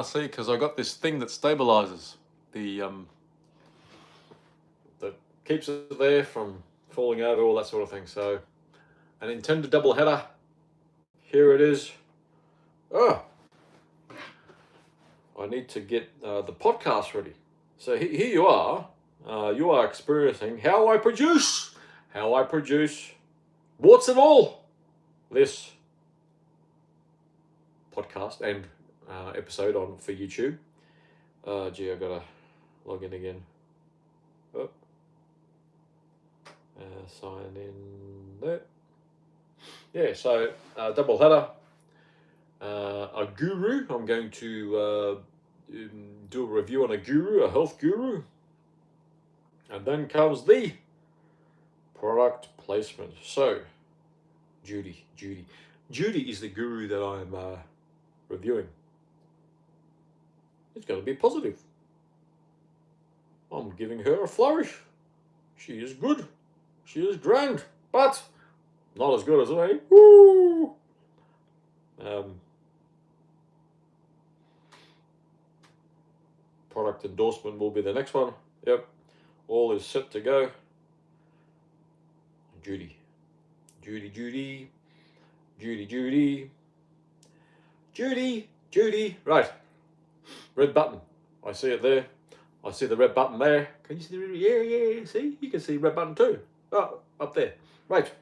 see, because I got this thing that stabilizes the that keeps it there from falling over, all that sort of thing. So an intended double header. Here it is. Oh, I need to get the podcast ready. So here you are. You are experiencing how I produce, warts and all, this podcast and episode on for YouTube. Gee, I gotta log in again. Oh. Sign in there. Yeah, so double header. A guru. I'm going to do a review on a guru, a health guru. And then comes the product placement. So, Judy is the guru that I'm reviewing. It's going to be positive. I'm giving her a flourish. She is good. She is grand, but not as good as me. Woo! Product endorsement will be the next one. Yep. All is set to go. Judy. Right. Red button. I see it there. I see the red button there. Can you see the red? Yeah. See? You can see the red button too. Oh, up there. Right.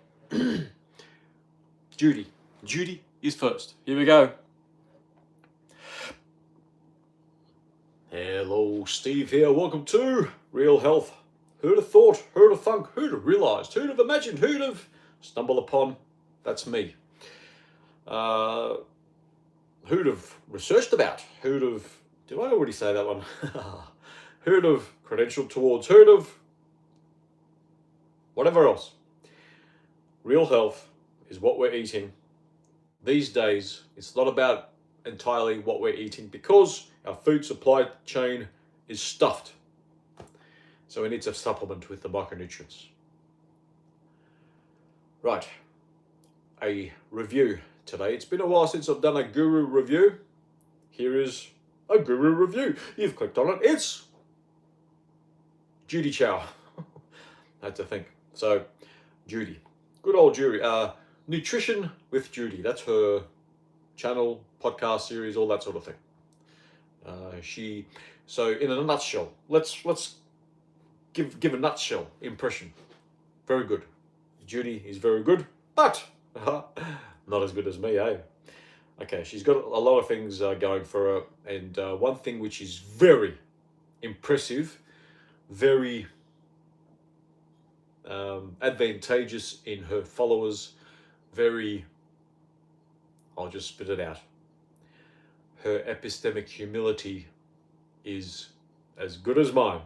Judy is first. Here we go. Hello, Steve here. Welcome to Real Health. Who'd have thought? Who'd have thunk? Who'd have realised? Who'd have imagined? Who'd have stumbled upon? That's me. Who'd have researched about? Who'd have... Did I already say that one? Who'd have credentialed towards? Who'd have... Whatever else. Real health is what we're eating. These days, it's not about entirely what we're eating because our food supply chain is stuffed. So we need to supplement with the micronutrients. Right, a review today. It's been a while since I've done a guru review. Here is a guru review. You've clicked on it. It's Judy Chow. I had to think. So, Judy. Good old Judy. Nutrition with Judy. That's her channel, podcast series, all that sort of thing. So in a nutshell, let's give a nutshell impression. Very good. Judy is very good, but not as good as me, eh? Okay, she's got a lot of things going for her, and one thing which is very impressive, very advantageous in her followers, I'll just spit it out. Her epistemic humility is as good as mine.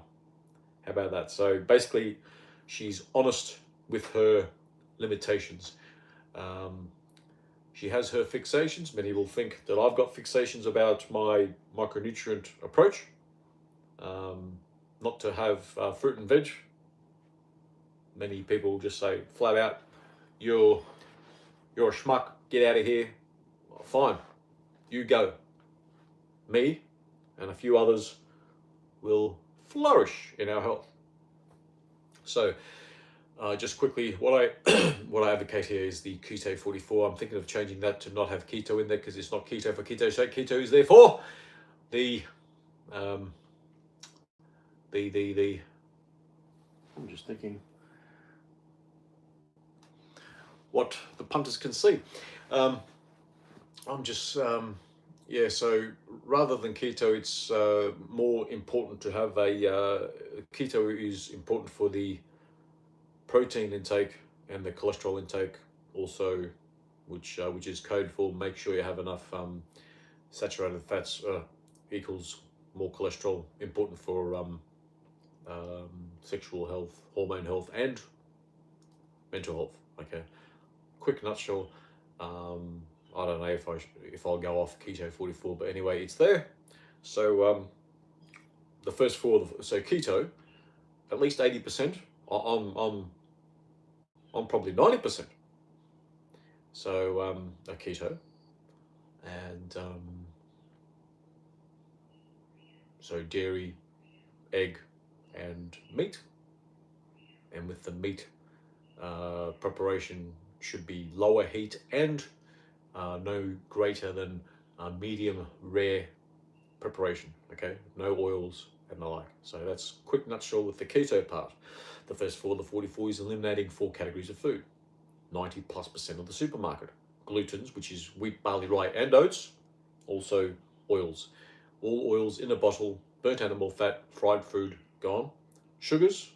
How about that? So basically, she's honest with her limitations. She has her fixations. Many will think that I've got fixations about my micronutrient approach. Not to have fruit and veg. Many people just say flat out, you're a schmuck, get out of here. Fine, you go. Me and a few others will flourish in our health. So just quickly, what I advocate here is the Keto 44. I'm thinking of changing that to not have keto in there because it's not keto for keto's sake. Keto is therefore the I'm just thinking what the punters can see. So rather than keto, it's more important to have keto is important for the protein intake and the cholesterol intake also, which is code for make sure you have enough saturated fats equals more cholesterol, important for sexual health, hormone health, and mental health. Okay, quick nutshell. I don't know if I'll go off Keto 44, but anyway, it's there. So the first four, so keto, at least 80%. I'm probably 90%. So a keto, and So dairy, egg, and meat. And with the meat, preparation should be lower heat and no greater than medium rare preparation. Okay, no oils and the like. So that's quick nutshell with the keto part. The first four, the 44, is eliminating 4 categories of food. 90+% of the supermarket. Glutens, which is wheat, barley, rye, and oats. Also oils. All oils in a bottle, burnt animal fat, fried food, gone. Sugars,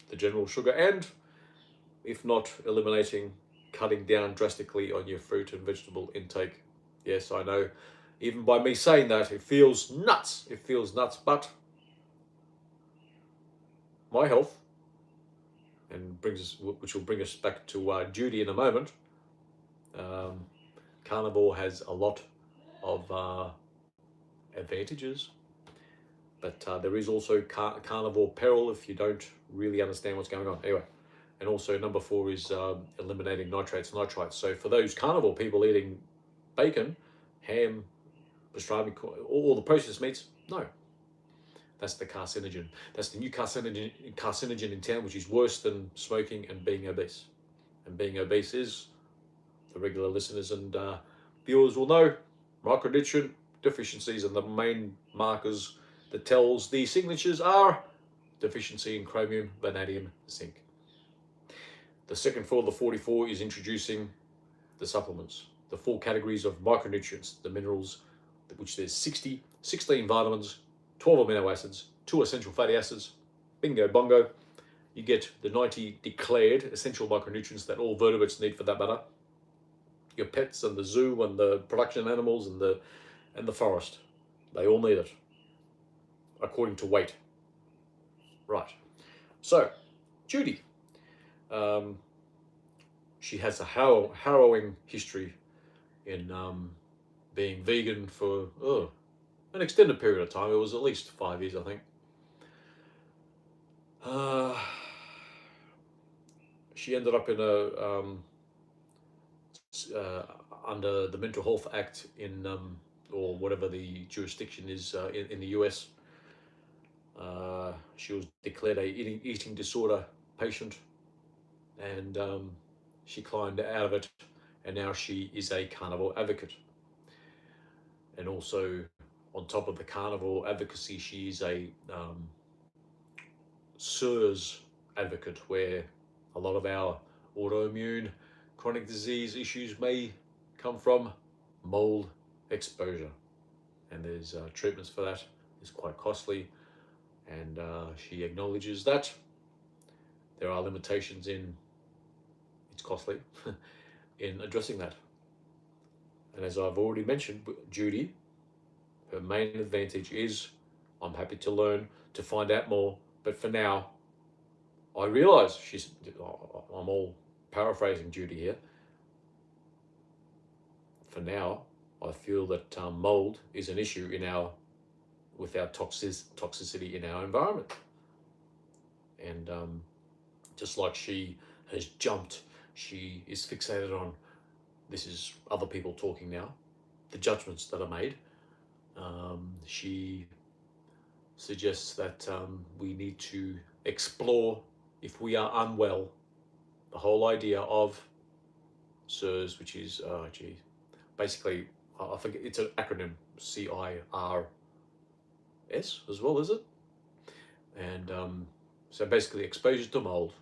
the general sugar, and if not eliminating, cutting down drastically on your fruit and vegetable intake. Yes, I know, even by me saying that, it feels nuts. It feels nuts, but my health, and which will bring us back to Judy in a moment. Carnivore has a lot of advantages, but there is also carnivore peril if you don't really understand what's going on. Anyway, and also number 4 is eliminating nitrates, nitrites. So for those carnivore people eating bacon, ham, pastrami, all the processed meats, no. That's the carcinogen. That's the new carcinogen in town, which is worse than smoking and being obese. And being obese is, the regular listeners and viewers will know, micronutrient deficiencies, and the main markers that tells the signatures are deficiency in chromium, vanadium, zinc. The second for the 44 is introducing the supplements, the 4 categories of micronutrients, the minerals, which there's 16 vitamins, 12 amino acids, 2 essential fatty acids. Bingo bongo. You get the 90 declared essential micronutrients that all vertebrates need, for that matter. Your pets and the zoo and the production animals and the forest, they all need it, according to weight. Right. So, Judy, she has a harrowing history in being vegan for an extended period of time. It was at least 5 years, I think. She ended up in under the Mental Health Act in or whatever the jurisdiction is in the US. She was declared a eating disorder patient, and she climbed out of it, and now she is a carnivore advocate. And also, on top of the carnivore advocacy, she is a SIRS advocate, where a lot of our autoimmune chronic disease issues may come from mold exposure, and there's treatments for that. It's quite costly, and she acknowledges that there are limitations in, it's costly, in addressing that. And as I've already mentioned, Judy, her main advantage is, I'm happy to learn, to find out more, but for now, I realise I'm all paraphrasing Judy here. For now, I feel that mold is an issue with our toxicity in our environment. And just like she has jumped, she is fixated on, this is other people talking now, the judgments that are made. She suggests that we need to explore, if we are unwell, the whole idea of SIRS, which is, basically, I think it's an acronym, CIRS as well, is it? And so basically, exposure to mold.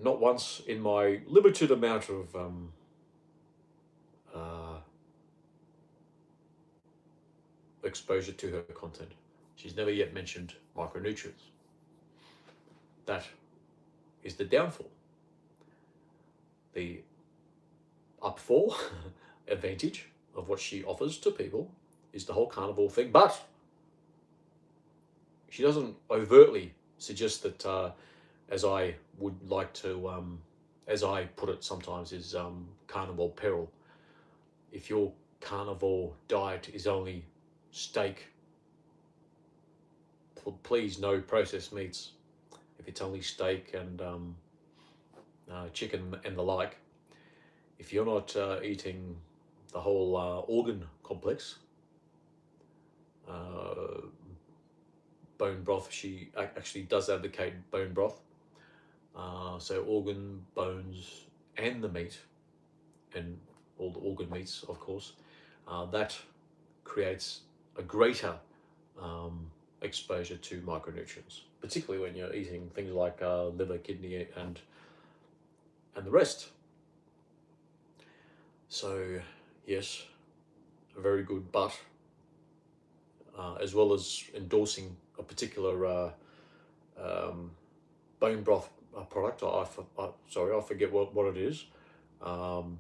Not once in my limited amount of exposure to her content, she's never yet mentioned micronutrients. That is the downfall. The upfall advantage of what she offers to people is the whole carnivore thing, but she doesn't overtly suggest that, as I would like to, as I put it sometimes, is carnivore peril. If your carnivore diet is only steak, please no processed meats. If it's only steak and chicken and the like, if you're not eating the whole organ complex, bone broth. She actually does advocate bone broth. So organ, bones, and the meat, and all the organ meats, of course, that creates a greater exposure to micronutrients, particularly when you're eating things like liver, kidney, and the rest. So, yes, very good, but as well as endorsing a particular bone broth product, I forget what it is. I'm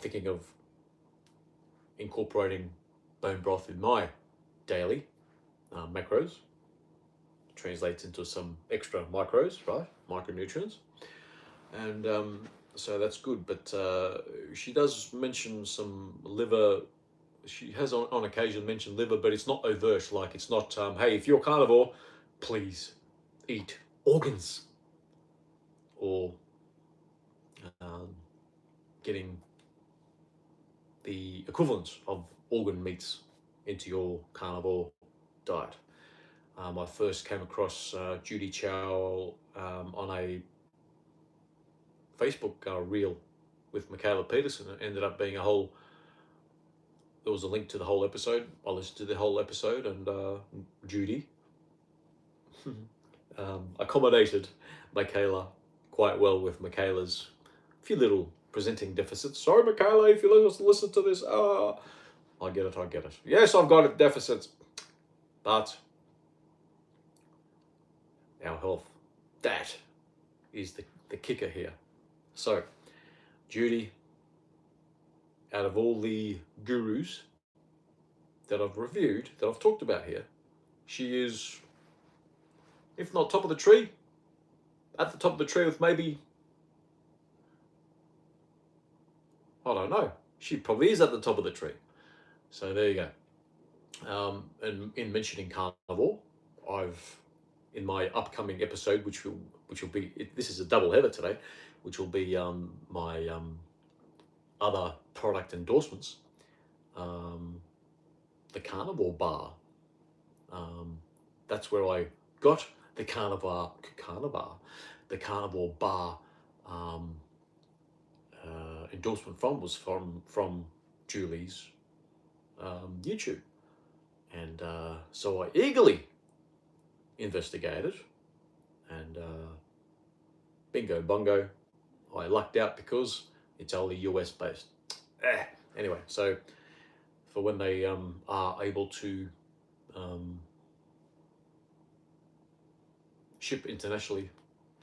thinking of incorporating bone broth in my daily macros. Translates into some extra micros, right? Micronutrients. And so that's good. But she does mention some liver. She has on occasion mentioned liver, but it's not overt. Like, it's not, hey, if you're carnivore, please eat organs. Or getting the equivalent of organ meats into your carnivore diet. I first came across Judy Chow on a Facebook reel with Michaela Peterson. It ended up being there was a link to the whole episode. I listened to the whole episode, and Judy accommodated Michaela quite well with Michaela's few little presenting deficits. Sorry, Michaela, if you listen to this, I get it. Yes, I've got deficits, but our health, that is the kicker here. So, Judy, out of all the gurus that I've reviewed, that I've talked about here, she is, if not top of the tree, at the top of the tree with maybe, I don't know, she probably is at the top of the tree. So there you go. And in mentioning carnivore, in my upcoming episode, which will be, this is a double header today, which will be my other product endorsements. The carnivore bar. That's where I got the carnivore bar endorsement from, was from Julie's YouTube. And so I eagerly investigated, and bingo bongo, I lucked out because it's only US based. Anyway, so for when they are able to ship internationally,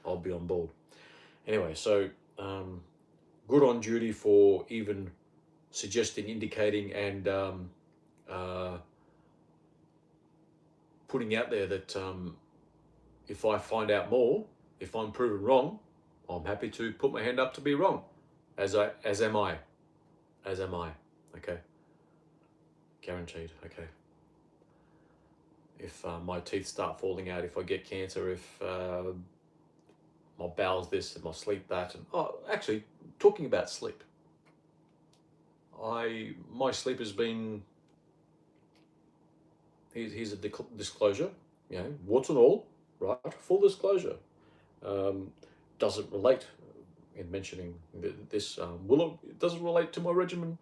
I'll be on board. Anyway, so good on Judy for even suggesting, indicating, and putting out there that if I find out more, if I'm proven wrong, I'm happy to put my hand up to be wrong, as am I. Okay, guaranteed. Okay. If my teeth start falling out, if I get cancer, if my bowels this and my sleep that, and actually, talking about sleep, my sleep has been. Here's a disclosure, warts and all, right? Full disclosure. Doesn't relate in mentioning this. It doesn't relate to my regimen.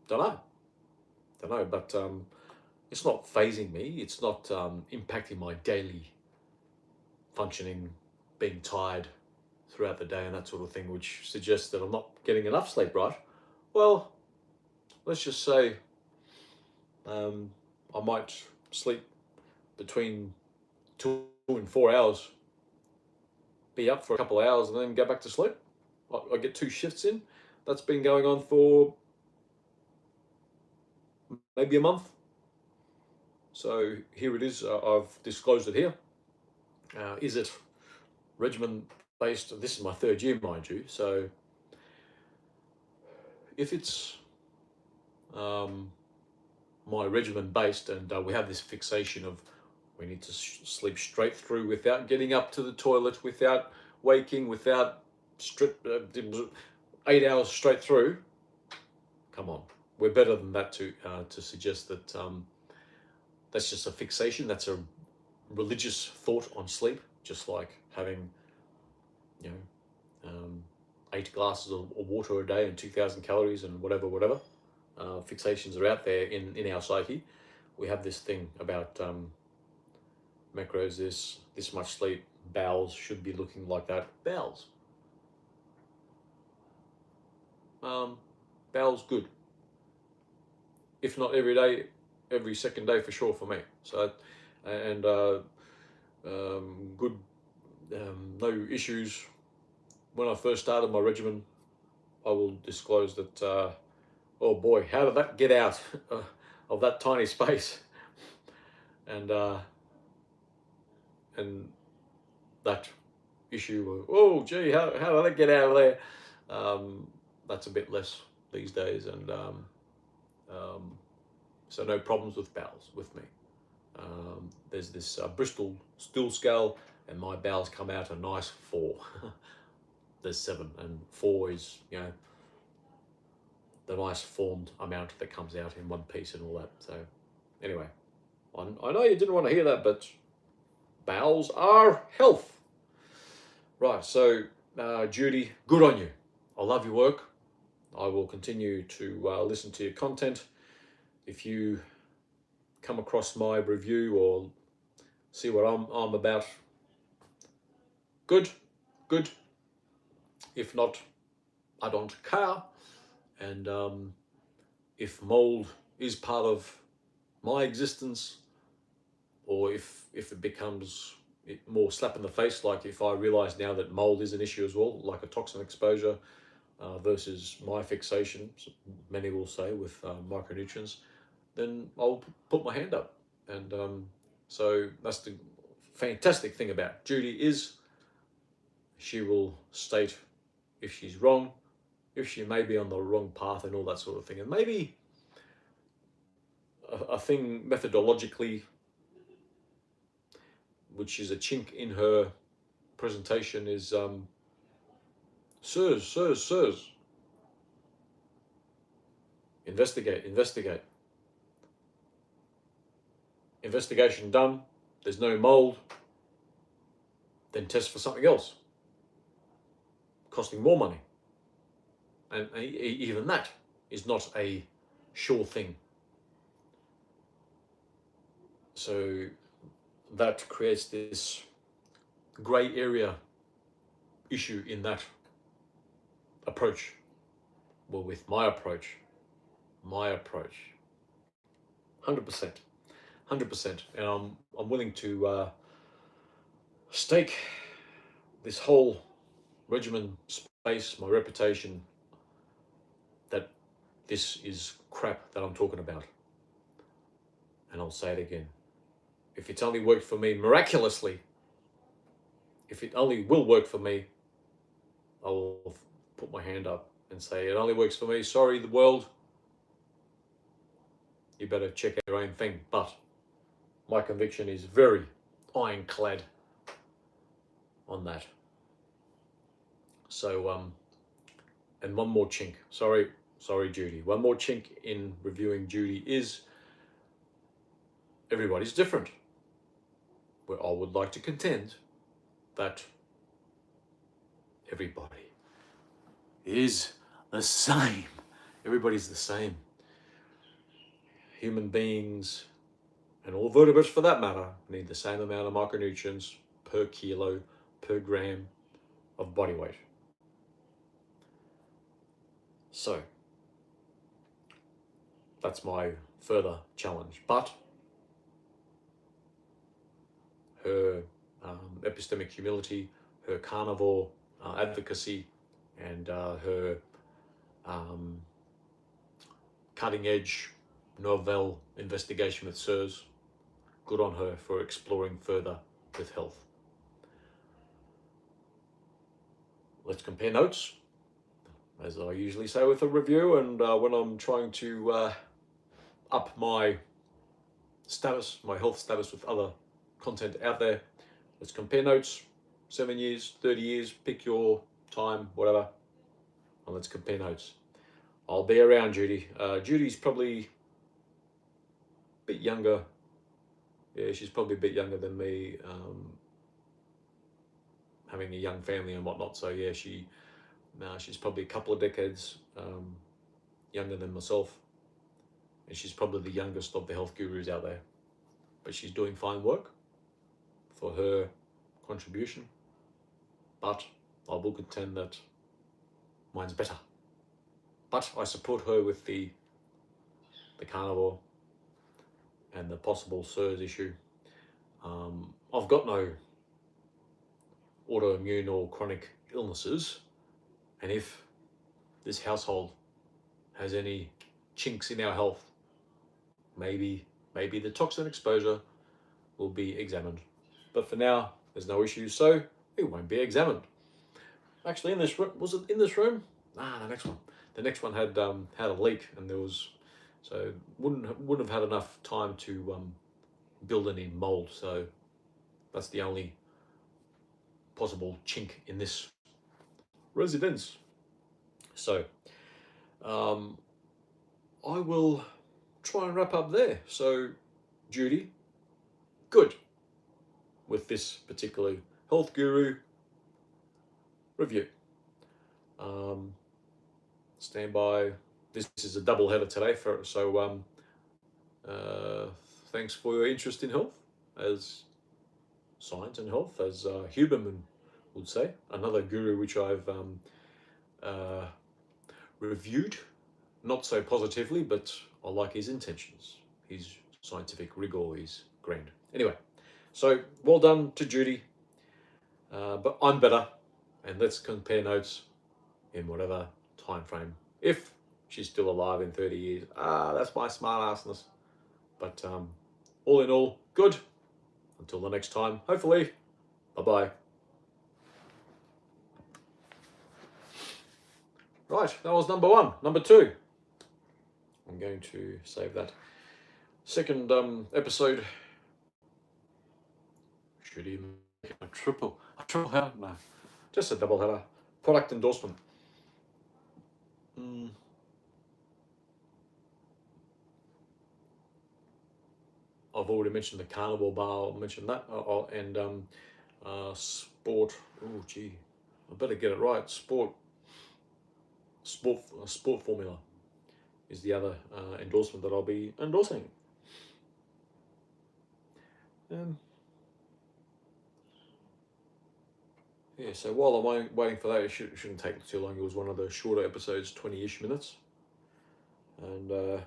Don't know, but it's not phasing me. It's not impacting my daily functioning, being tired throughout the day and that sort of thing, which suggests that I'm not getting enough sleep, right? Well, let's just say I might sleep between 2 and 4 hours, be up for a couple of hours, and then go back to sleep. I get 2 shifts in. That's been going on for maybe a month. So here it is. I've disclosed it here. Is it regimen based? This is my 3rd year, mind you. So if it's my regimen based, and we have this fixation of we need to sleep straight through without getting up to the toilet, without waking, without 8 hours straight through. Come on, we're better than that to suggest that that's just a fixation. That's a religious thought on sleep, just like having, you know, 8 glasses of water a day and 2,000 calories and whatever. Fixations are out there in our psyche. We have this thing about macros, this much sleep, bowels should be looking like that. Bowels. Bowels good. If not every day, every second day for sure for me. So, and good, no issues. When I first started my regimen, I will disclose that, oh boy, how did that get out of that tiny space? And that issue of, oh gee, how did that get out of there? That's a bit less these days, and so no problems with bowels with me. There's this Bristol stool scale, and my bowels come out a nice 4. There's 7, and 4 is, you know, the nice formed amount that comes out in one piece and all that. So anyway, I know you didn't want to hear that, but bowels are health. Right, so Judy, good on you. I love your work. I will continue to listen to your content. If you come across my review or see what I'm about, good. If not, I don't care. And if mold is part of my existence, or if it becomes more slap in the face, like if I realize now that mold is an issue as well, like a toxin exposure versus my fixation, many will say, with micronutrients, then I'll put my hand up. And so that's the fantastic thing about Judy, is she will state if she's wrong, if she may be on the wrong path and all that sort of thing. And maybe a thing methodologically, which is a chink in her presentation, is sirs, investigate. Investigation done, there's no mold, then test for something else, costing more money. And even that is not a sure thing. So that creates this grey area issue in that approach. Well, with my approach, 100%, and I'm willing to stake this whole regimen space, my reputation, that this is crap that I'm talking about. And I'll say it again. If it's only worked for me miraculously, if it only will work for me, I will put my hand up and say it only works for me. Sorry, the world. You better check out your own thing. But my conviction is very ironclad on that. So, and one more chink. Sorry, Judy. One more chink in reviewing Judy is everybody's different. Where I would like to contend that everybody is the same. Everybody's the same. Human beings, and all vertebrates for that matter, need the same amount of micronutrients per kilo, per gram of body weight. So, that's my further challenge. But her epistemic humility, her carnivore advocacy, and her cutting edge novel investigation with SIRS, good on her for exploring further with health. Let's compare notes, as I usually say with a review, and when I'm trying to up my status, my health status with other content out there. Let's compare notes, 7 years, 30 years, pick your time, whatever, and let's compare notes. I'll be around, Judy. Judy's probably a bit younger. Yeah, she's probably a bit younger than me, having a young family and whatnot. So yeah, she's probably a couple of decades younger than myself, and she's probably the youngest of the health gurus out there. But she's doing fine work for her contribution. But I will contend that mine's better. But I support her with the carnivore and the possible SIRS issue. I've got no autoimmune or chronic illnesses, and if this household has any chinks in our health, maybe the toxin exposure will be examined. But for now, there's no issues, so it won't be examined. Actually, in this room, was it in this room? The next one. The next one had a leak, and there was, so wouldn't have had enough time to build any mold. So that's the only possible chink in this residence. So I will try and wrap up there. So Judy, good with this particular health guru review. Stand by. This is a double header today, thanks for your interest in health, as science and health, as Huberman would say. Another guru which I've reviewed, not so positively, but I like his intentions. His scientific rigor is grand. Anyway, so well done to Judy, but I'm better, and let's compare notes in whatever time frame, if she's still alive in 30 years. That's my smart assness. But all in all, good. Until the next time, hopefully. Bye-bye. Right, that was number one. Number two, I'm going to save that second episode. Should he make a triple header? No, just a double header. Product endorsement. I've already mentioned the carnivore bar. I'll mention that, and sport. Oh, gee, I better get it right. Sport formula is the other endorsement that I'll be endorsing. Yeah, so while I'm waiting for that, it shouldn't take too long. It was one of the shorter episodes, 20-ish minutes. And there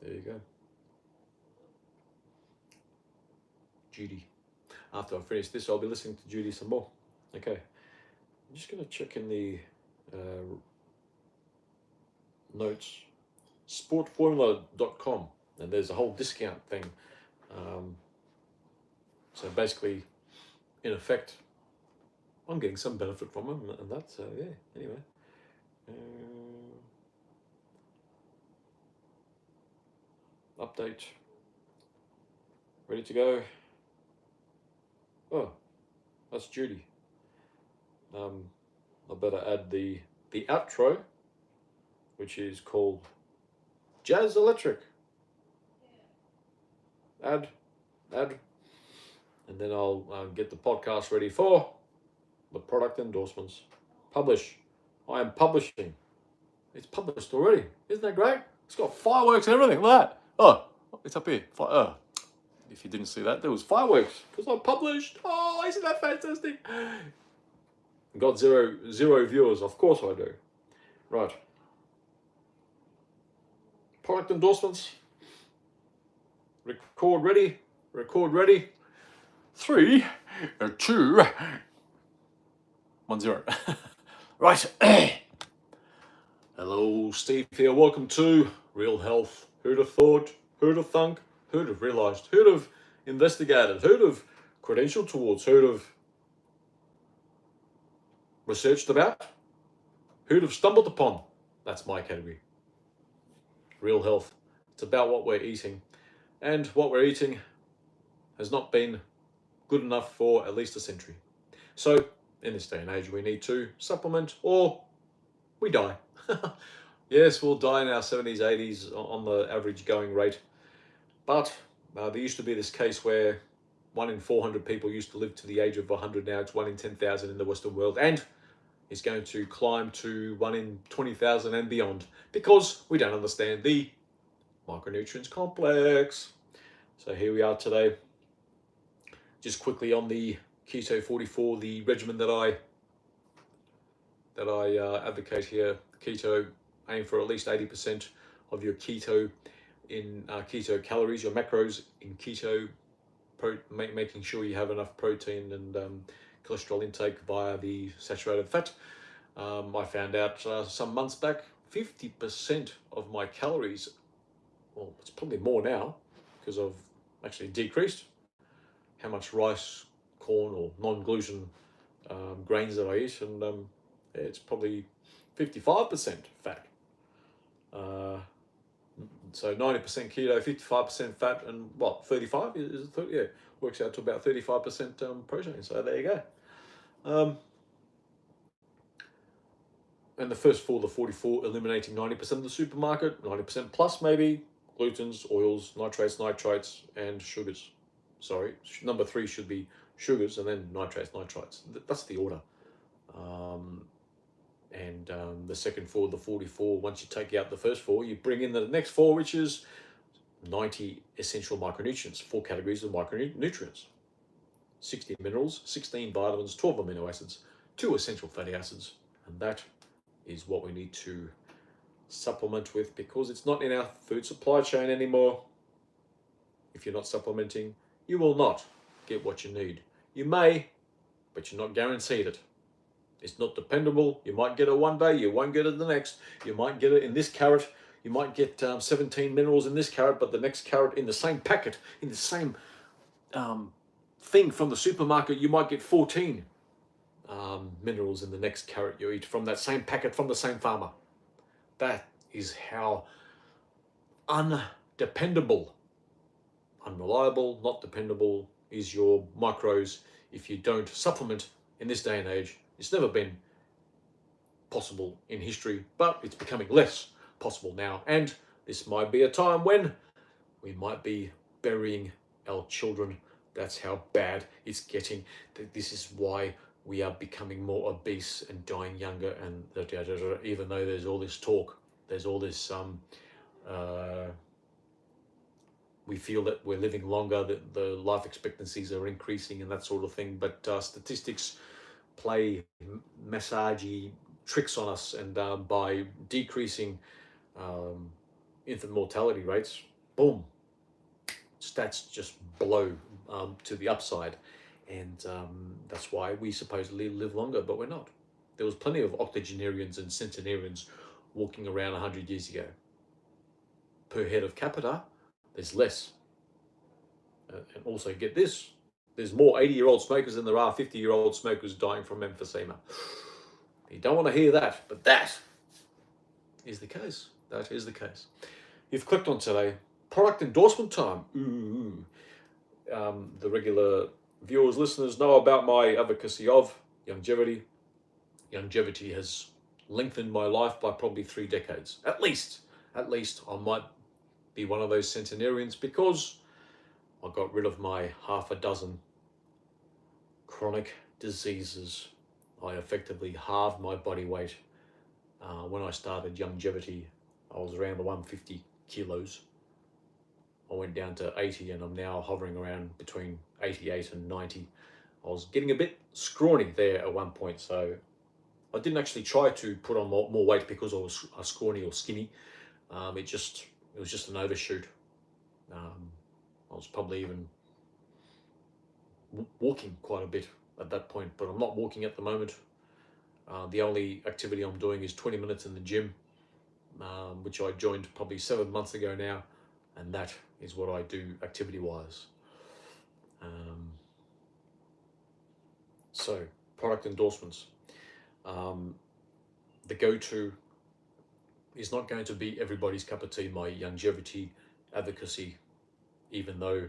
you go. Judy. After I finish this, I'll be listening to Judy some more. Okay. I'm just going to check in the notes. Sportformula.com. And there's a whole discount thing. So basically, in effect, I'm getting some benefit from them, and that, so yeah, anyway. Update. Ready to go. Oh, that's Judy. I better add the outro, which is called Jazz Electric. Add. And then I'll get the podcast ready for the product endorsements. Publish. I am publishing. It's published already. Isn't that great? It's got fireworks and everything. Look at that. Oh, it's up here. If you didn't see that, there was fireworks because I published. Oh, isn't that fantastic? Got zero viewers. Of course I do. Right. Product endorsements. Record ready. 3, 2, 1, 0. Right. Hello, Steve here. Welcome to Real Health. Who'd have thought? Who'd have thunk? Who'd have realised? Who'd have investigated? Who'd have credentialed towards? Who'd have researched about? Who'd have stumbled upon? That's my category. Real Health. It's about what we're eating. And what we're eating has not been good enough for at least a century. So, in this day and age, we need to supplement or we die. Yes, we'll die in our 70s, 80s on the average going rate. But there used to be this case where 1 in 400 people used to live to the age of 100. Now it's 1 in 10,000 in the Western world. And it's going to climb to 1 in 20,000 and beyond because we don't understand the micronutrients complex. So here we are today. Just quickly on the Keto 44, the regimen that I advocate here. Keto, aim for at least 80% of your keto in keto calories, your macros in keto, making sure you have enough protein and cholesterol intake via the saturated fat. I found out some months back, 50% of my calories, well, it's probably more now because I've actually decreased how much rice, corn, or non-gluten grains that I eat, and it's probably 55% fat. So 90% keto, 55% fat, and what, 35? Is it 30? Yeah, works out to about 35% protein. So there you go. And the first four, the 44, eliminating 90% of the supermarket, 90% plus maybe, glutens, oils, nitrates, and sugars. Sorry, number 3 should be sugars and then nitrates. That's the order. And the second 4, the 44, once you take out the first 4, you bring in the next 4, which is 90 essential micronutrients, 4 categories of micronutrients. 60 minerals, 16 vitamins, 12 amino acids, 2 essential fatty acids, and that is what we need to supplement with because it's not in our food supply chain anymore. If you're not supplementing, you will not get what you need. You may, but you're not guaranteed it. It's not dependable. You might get it one day, you won't get it the next. You might get it in this carrot. You might get 17 minerals in this carrot, but the next carrot in the same packet, in the same thing from the supermarket, you might get 14 minerals in the next carrot you eat from that same packet from the same farmer. That is how undependable, unreliable, not dependable is your macros if you don't supplement in this day and age. It's never been possible in history, but it's becoming less possible now. And this might be a time when we might be burying our children. That's how bad it's getting. This is why we are becoming more obese and dying younger, and even though there's all this talk, there's all this we feel that we're living longer, that the life expectancies are increasing and that sort of thing, but statistics play massagey tricks on us, and by decreasing infant mortality rates, boom, stats just blow to the upside. And that's why we supposedly live longer, but we're not. There was plenty of octogenarians and centenarians walking around 100 years ago. Per head of capita, there's less. And also get this, there's more 80-year-old smokers than there are 50-year-old smokers dying from emphysema. You don't want to hear that, but that is the case. That is the case. You've clicked on today, product endorsement time. The regular viewers, listeners know about my advocacy of longevity. Longevity has lengthened my life by probably 3 decades. At least I might be one of those centenarians because I got rid of my half a dozen chronic diseases. I effectively halved my body weight. When I started longevity, I was around the 150 kilos. I went down to 80 and I'm now hovering around between 88 and 90. I was getting a bit scrawny there at one point, so I didn't actually try to put on more weight because I was scrawny or skinny. It was just an overshoot. I was probably even walking quite a bit at that point, but I'm not walking at the moment. The only activity I'm doing is 20 minutes in the gym, which I joined probably 7 months ago now, and that is what I do activity-wise. So, product endorsements. The go-to is not going to be everybody's cup of tea, my longevity advocacy, even though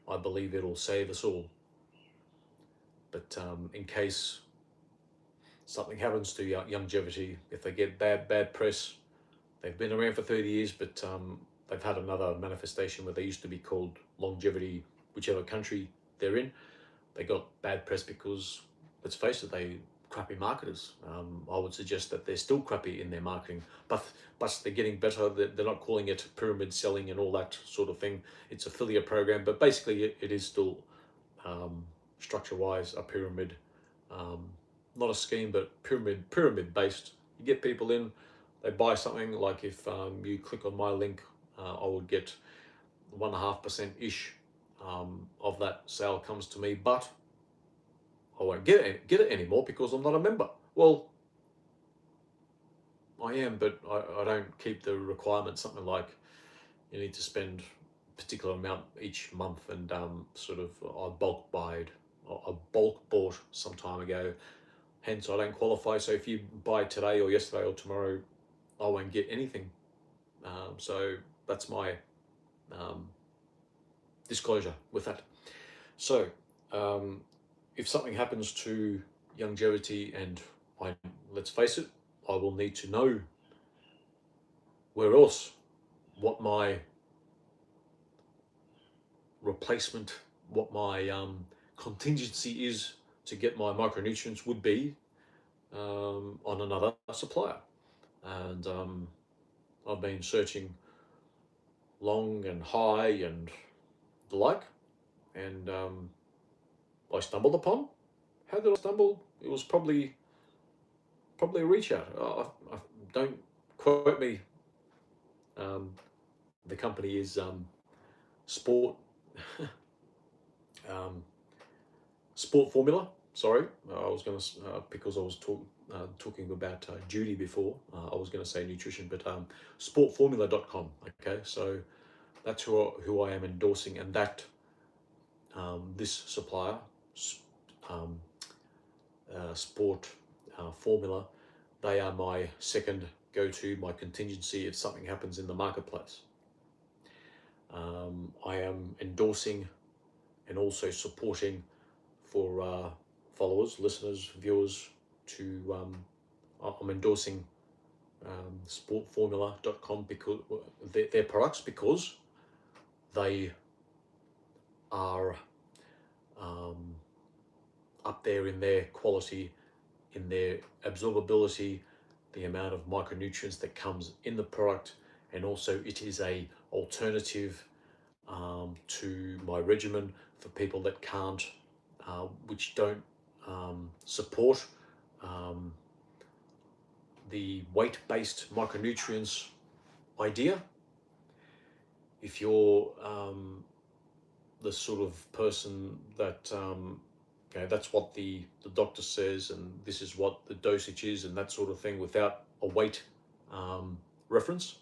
I believe it'll save us all. But in case something happens to longevity, if they get bad press, They've been around for 30 years, but they've had another manifestation where they used to be called longevity, whichever country they're in. They got bad press because, let's face it, they crappy marketers. I would suggest that they're still crappy in their marketing, but they're getting better. They're not calling it pyramid selling and all that sort of thing. It's affiliate program, but basically it is still structure-wise a pyramid, not a scheme, but pyramid based. You get people in, they buy something. Like if you click on my link, I would get 1.5% ish of that sale comes to me, but I won't get it anymore because I'm not a member. Well, I am, but I don't keep the requirement. Something like you need to spend a particular amount each month, and sort of I bulk bought some time ago. Hence, I don't qualify. So if you buy today or yesterday or tomorrow, I won't get anything. So that's my disclosure with that. So if something happens to longevity, and let's face it, I will need to know what my replacement, what my contingency is to get my micronutrients would be on another supplier. And I've been searching long and high and the like, and I stumbled upon. How did I stumble? It was probably a reach out. Don't quote me. The company is Sport Sport Formula. Sorry, I was going to because I was talking about Judy before. I was going to say nutrition, but sportformula.com. Okay, so that's who I am endorsing, and that this supplier, Sport Formula, they are my second go-to, my contingency if something happens in the marketplace. I am endorsing and also supporting for followers, listeners, viewers to I'm endorsing sportformula.com because their products, because they are up there in their quality, in their absorbability, the amount of micronutrients that comes in the product, and also it is a alternative to my regimen for people that can't, which don't support the weight-based micronutrients idea. If you're the sort of person that that's what the doctor says, and this is what the dosage is, and that sort of thing, without a weight reference.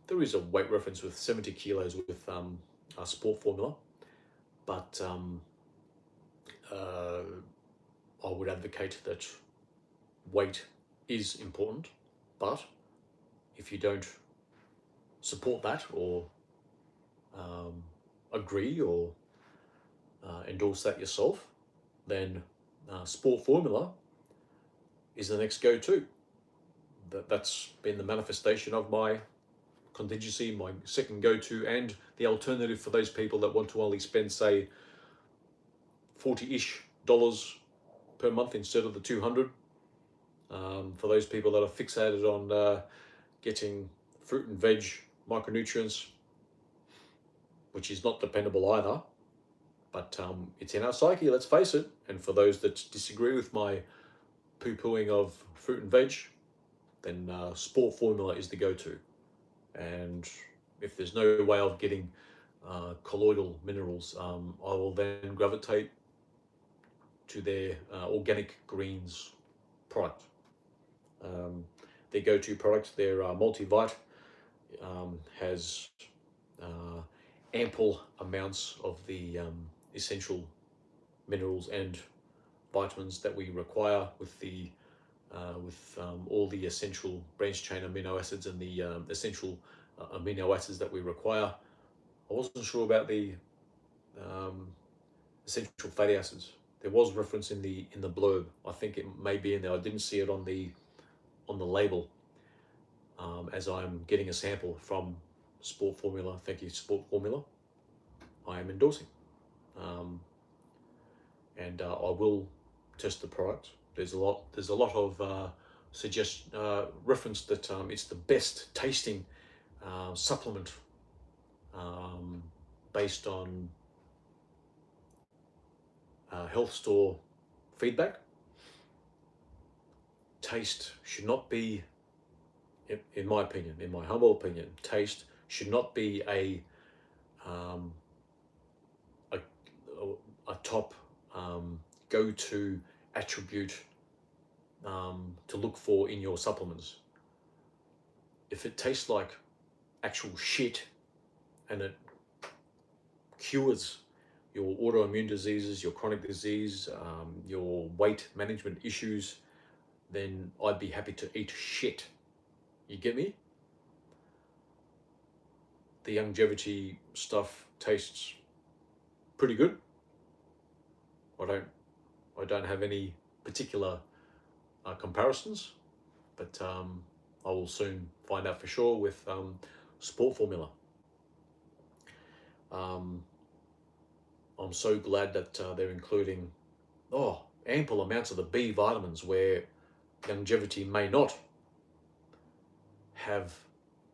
There is a weight reference with 70 kilos with Sport Formula, but I would advocate that weight is important, but if you don't support that or agree or endorse that yourself, then Sport Formula is the next go-to. That's been the manifestation of my contingency, my second go-to, and the alternative for those people that want to only spend, say, $40-ish per month instead of the 200. For those people that are fixated on getting fruit and veg micronutrients, which is not dependable either, but it's in our psyche, let's face it. And for those that disagree with my poo-pooing of fruit and veg, then Sport Formula is the go-to. And if there's no way of getting colloidal minerals, I will then gravitate to their organic greens product. Their go-to product, their multivite, has ample amounts of the essential minerals and vitamins that we require, with the all the essential branched chain amino acids and the essential amino acids that we require. I wasn't sure about the essential fatty acids. There was reference in the blurb. I think it may be in there. I didn't see it on the label. as I'm getting a sample from Sport Formula. Thank you, Sport Formula. I am endorsing. And I will test the product. There's a lot of reference that it's the best tasting supplement based on health store feedback. Taste should not be, in my opinion, in my humble opinion, taste should not be a top go-to attribute to look for in your supplements. If it tastes like actual shit and it cures your autoimmune diseases, your chronic disease, your weight management issues, then I'd be happy to eat shit. You get me? The longevity stuff tastes pretty good. I don't have any particular comparisons, but I will soon find out for sure with Sport Formula. I'm so glad that they're including ample amounts of the B vitamins where longevity may not have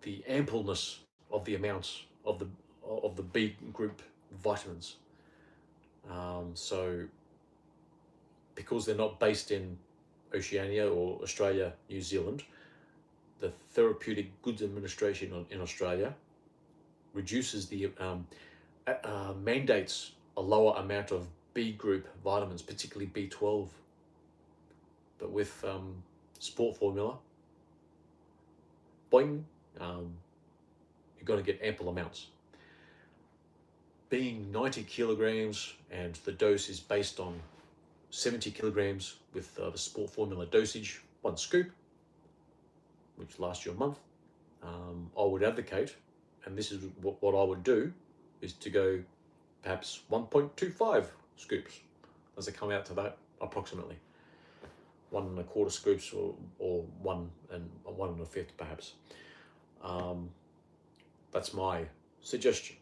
the ampleness of the amounts of the B group vitamins. So because they're not based in Oceania or Australia, New Zealand, the Therapeutic Goods Administration in Australia reduces the mandates a lower amount of B group vitamins, particularly B12. But with Sport Formula, boing, you're going to get ample amounts. Being 90 kilograms and the dose is based on 70 kilograms with the Sport Formula dosage, 1 scoop, which lasts you a month. I would advocate, and this is what I would do, is to go perhaps 1.25 scoops. Does it come out to that approximately? 1 1/4 scoops or 1 1/5 perhaps. That's my suggestion.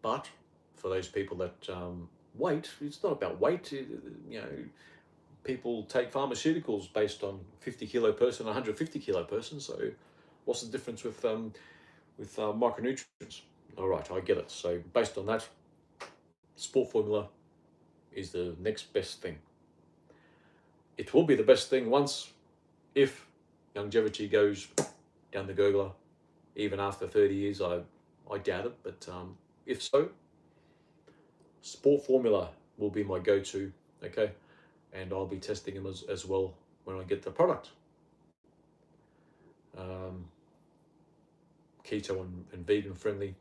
But for those people that weight, it's not about weight. People take pharmaceuticals based on 50 kilo person, 150 kilo person. So what's the difference with micronutrients? All right, I get it. So based on that, Sport Formula is the next best thing. It will be the best thing if longevity goes down the gurgler, even after 30 years. I doubt it, but if so, Sport Formula will be my go-to, okay? And I'll be testing them as well when I get the product. Keto and vegan friendly.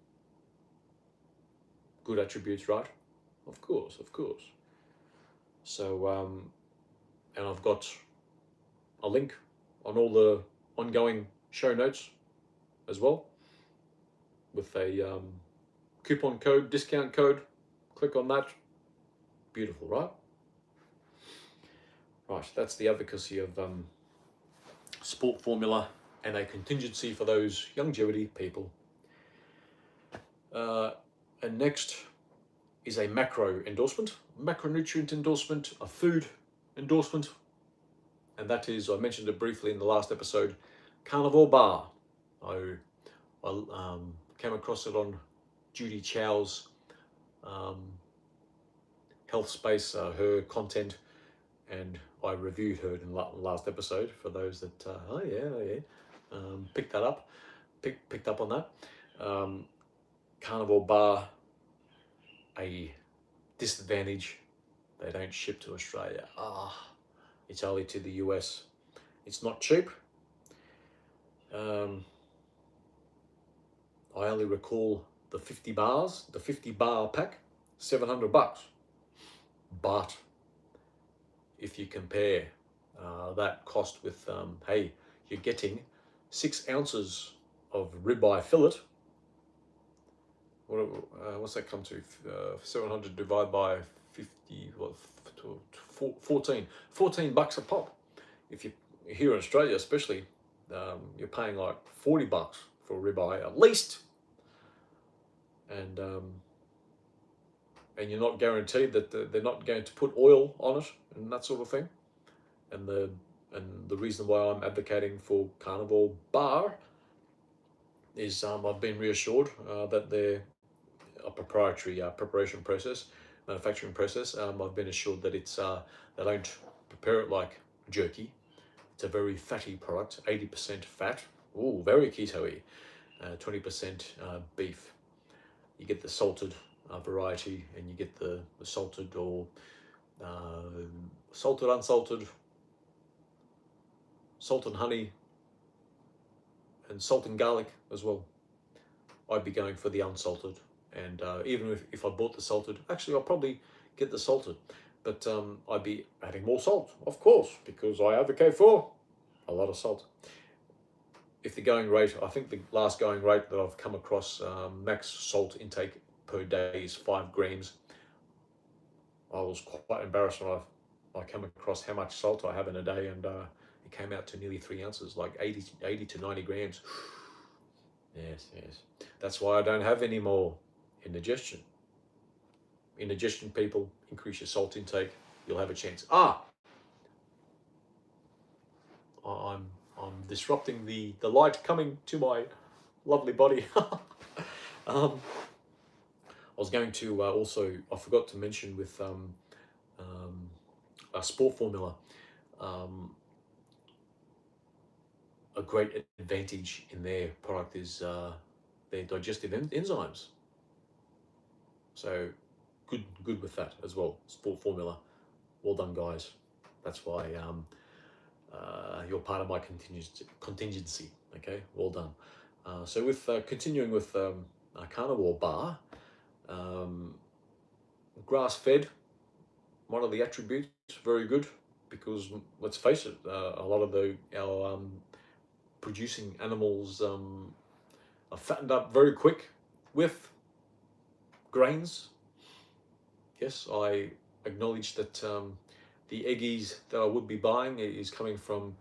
Good attributes, right? Of course. So, and I've got a link on all the ongoing show notes as well with a coupon code, discount code. Click on that. Beautiful, right? Right, that's the advocacy of Sport Formula and a contingency for those longevity people. And next is a macro endorsement, macronutrient endorsement, a food endorsement. And that is, I mentioned it briefly in the last episode, Carnivore Bar. I came across it on Judy Chow's health space, her content, and I reviewed her in the last episode for those that picked up on that. Carnivore Bar, a disadvantage, they don't ship to Australia. It's only to the US. It's not cheap. I only recall the 50 bars, the 50 bar pack, $700. But if you compare that cost with, you're getting 6 ounces of ribeye fillet. What's that come to? 700 divided by 50, 14 $14 a pop. If you here in Australia, especially, you're paying like $40 for a ribeye at least, and you're not guaranteed that they're not going to put oil on it and that sort of thing. And the reason why I'm advocating for carnivore bar is I've been reassured that they're a proprietary preparation process, manufacturing process. I've been assured that it's they don't prepare it like jerky. It's a very fatty product, 80% fat. Ooh, very keto-y. 20% beef. You get the salted variety, and you get the salted or salted, unsalted, salt and honey, and salt and garlic as well. I'd be going for the unsalted, and even if I bought the salted, actually I'll probably get the salted, but I'd be adding more salt, of course, because I advocate for a lot of salt. If the going rate, I think the last going rate that I've come across, max salt intake per day is 5 grams. I was quite embarrassed when I came across how much salt I have in a day, and it came out to nearly 3 ounces, like 80 to 90 grams. Yes. That's why I don't have any more indigestion. Indigestion people, increase your salt intake, you'll have a chance. I'm disrupting the light coming to my lovely body. I was going to also, I forgot to mention with a sport formula, a great advantage in their product is their digestive enzymes. So good with that as well. Sport formula, well done, guys. That's why you're part of my contingency. Okay, well done. So with continuing with a carnivore bar, grass-fed, one of the attributes, very good, because let's face it, a lot of our producing animals are fattened up very quick with grains. Yes, I acknowledge that the eggies that I would be buying is coming from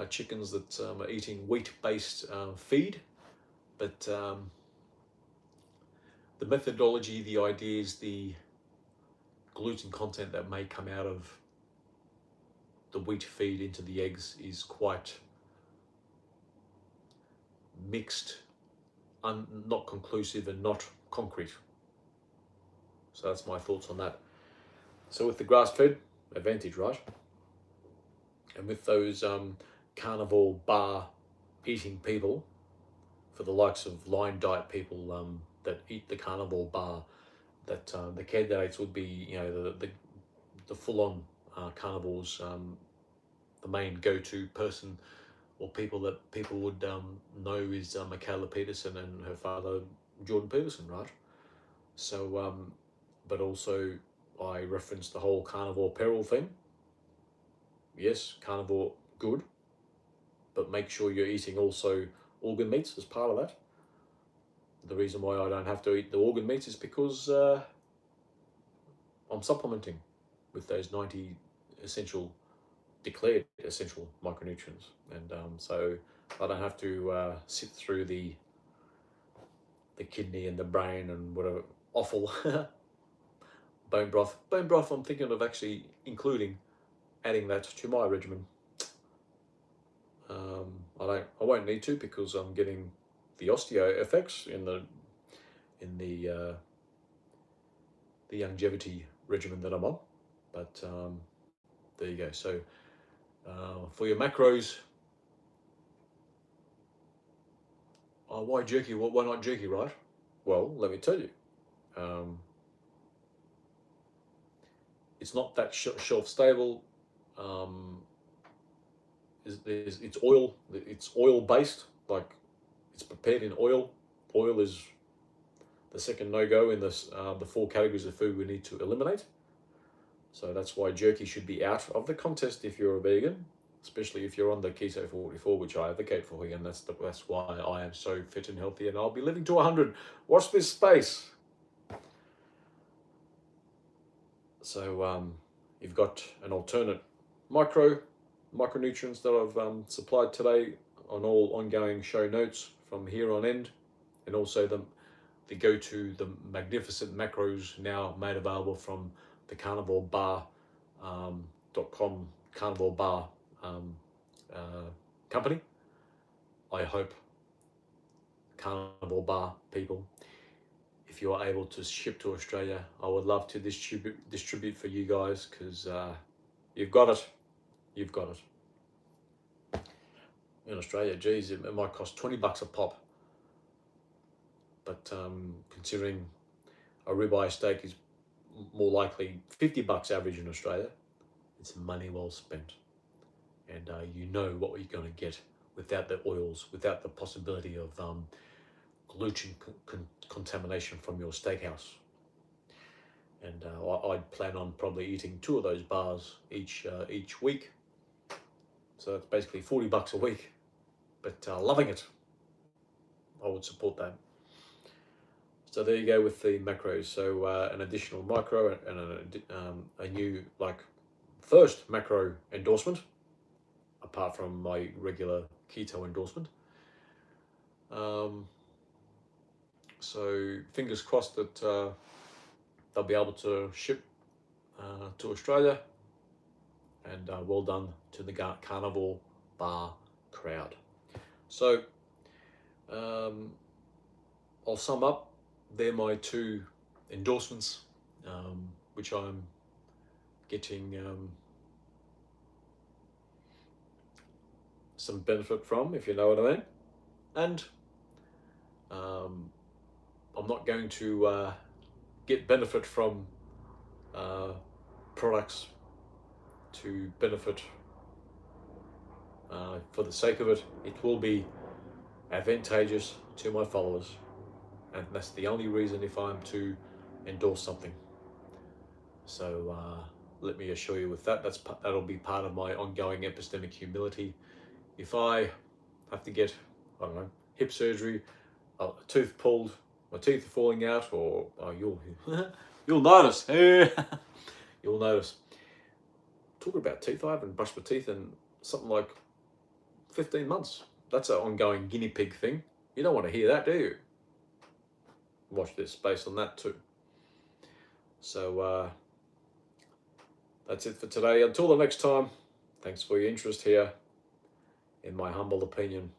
chickens that are eating wheat-based feed, but the methodology, the ideas, the gluten content that may come out of the wheat feed into the eggs is quite mixed, not conclusive, and not concrete. So that's my thoughts on that. So with the grass-fed, advantage, right? And with those carnivore bar eating people, for the likes of line diet people that eat the carnivore bar, that the candidates would be, the full-on carnivores, the main go-to person or people that people would know is Michaela Peterson and her father Jordan Peterson, right? So, but also I referenced the whole carnivore peril thing. Yes, carnivore good, but make sure you're eating also organ meats as part of that. The reason why I don't have to eat the organ meats is because I'm supplementing with those 90 declared essential micronutrients, and so I don't have to sit through the kidney and the brain and whatever offal bone broth. Bone broth, I'm thinking of actually adding that to my regimen. I won't need to, because I'm getting the osteo effects in the longevity regimen that I'm on. But there you go. So for your macros, why jerky? Why not jerky, right? Well, let me tell you. It's not that shelf stable. It's oil. It's oil based. Like, it's prepared in oil. Oil is the second no-go in this the 4 categories of food we need to eliminate. So that's why jerky should be out of the contest if you're a vegan, especially if you're on the Keto 44, which I advocate for here, and that's why I am so fit and healthy, and I'll be living to 100. Watch this space. So you've got an alternate micronutrients that I've supplied today on all ongoing show notes from here on end, and also the go-to, the magnificent macros now made available from the Carnivore Bar .com Carnivore Bar company. I hope Carnivore Bar people, if you are able to ship to Australia, I would love to distribute for you guys, because you've got it. You've got it. In Australia, geez, it might cost $20 a pop. But considering a ribeye steak is more likely $50 average in Australia, it's money well spent. And you know what you're going to get without the oils, without the possibility of gluten contamination from your steakhouse. And I'd plan on probably eating 2 of those bars each week. So that's basically $40 a week, but loving it. I would support that. So there you go with the macros. So an additional micro and a new, like, first macro endorsement, apart from my regular keto endorsement. So fingers crossed that they'll be able to ship to Australia. And well done to the Carnivore Bar crowd. So I'll sum up. They're my 2 endorsements, which I'm getting some benefit from, if you know what I mean. And I'm not going to get benefit from products to benefit for the sake of it. It will be advantageous to my followers, and that's the only reason if I'm to endorse something. So let me assure you with that, that'll be part of my ongoing epistemic humility. If I have to get, I don't know, hip surgery, a tooth pulled, my teeth are falling out, or you'll notice. You'll notice. Talking about teeth, I haven't brushed my teeth in something like 15 months. That's an ongoing guinea pig thing. You don't want to hear that, do you? Watch this space on that too. So that's it for today. Until the next time, thanks for your interest here. In my humble opinion,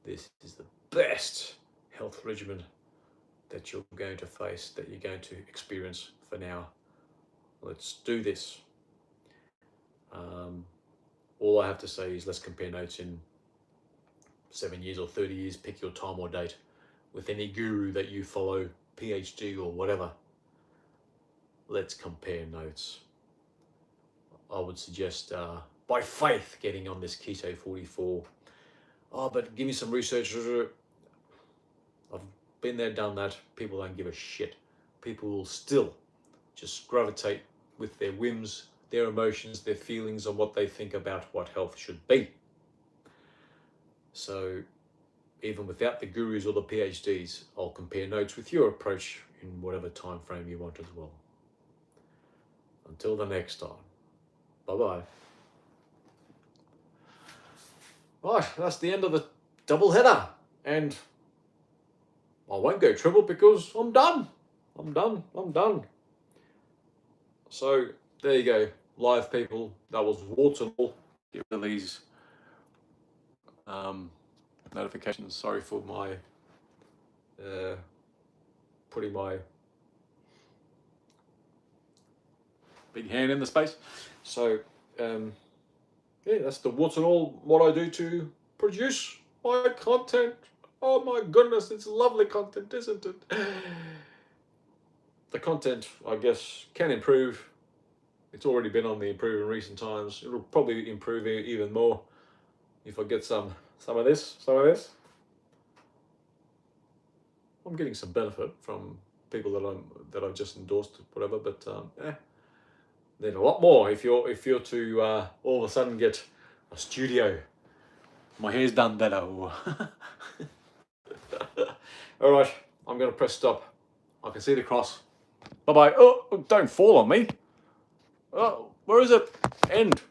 this is the best health regimen that you're going to face, that you're going to experience for now. Let's do this. All I have to say is let's compare notes in 7 years or 30 years, pick your time or date, with any guru that you follow, PhD or whatever. Let's compare notes. I would suggest, by faith, getting on this Keto 44. Oh, but give me some research. I've been there, done that. People don't give a shit. People will still just gravitate with their whims, their emotions, their feelings on what they think about what health should be. So even without the gurus or the PhDs, I'll compare notes with your approach in whatever time frame you want as well. Until the next time, bye-bye. Right, that's the end of the double header, and I won't go triple because I'm done. I'm done. So there you go, live people. That was warts and all. Get rid of these notifications. Sorry for my putting my big hand in the space. So yeah, that's the warts and all what I do to produce my content. Oh my goodness, it's lovely content, isn't it? The content, I guess, can improve. It's already been on the improve in recent times. It'll probably improve even more if I get some of this. I'm getting some benefit from people that I've just endorsed, whatever. But then a lot more if you're to all of a sudden get a studio. My hair's done better. All right, I'm going to press stop. I can see the cross. Bye-bye. Oh, don't fall on me. Oh, where is it? End.